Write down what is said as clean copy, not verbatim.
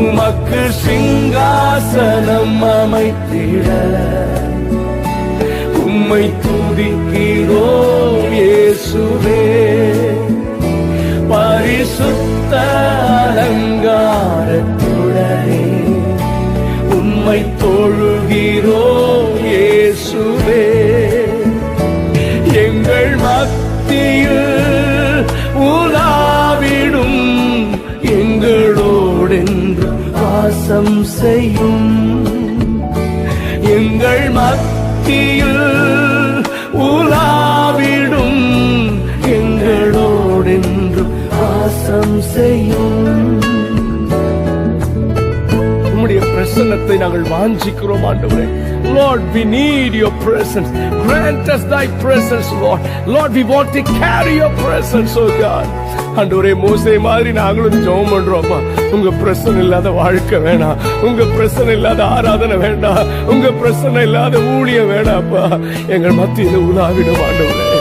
உமக்கு சிங்காசனம் அமைத்திட உம்மை துதிக்கிறோம் இயேசுவே. பரிசுத்த அலங்காரத்துடனே உம்மை தொழுகிறோம் இயேசுவே. எங்கள் மத்தியில் உலாவிடும் எங்களோடென்று வாசம் செய்யும். எங்கள் மத்தியில் உலாவிடும் எங்களோடென்று வாசம் செய்யும். உம்முடைய பிரசன்னத்தை நாங்கள் வாஞ்சிக்கிறோம் ஆண்டவரே. Lord, we need your presence. Grant us thy presence, Lord. Lord, we want to carry your presence, oh God. ஆண்டவரே, மோசே மாதிரி நாங்களும் ஜெபம் பண்றோம்ப்பா. உங்க பிரசன்னம் இல்லாத வாழ்க்கை வேணாம், உங்க பிரசன்னம் இல்லாத ஆராதனை வேண்டாம், உங்க பிரசன்னம் இல்லாத ஊழியம் வேணாப்பா. எங்கள் மத்தியில் உலாவிடும் ஆண்டவரே.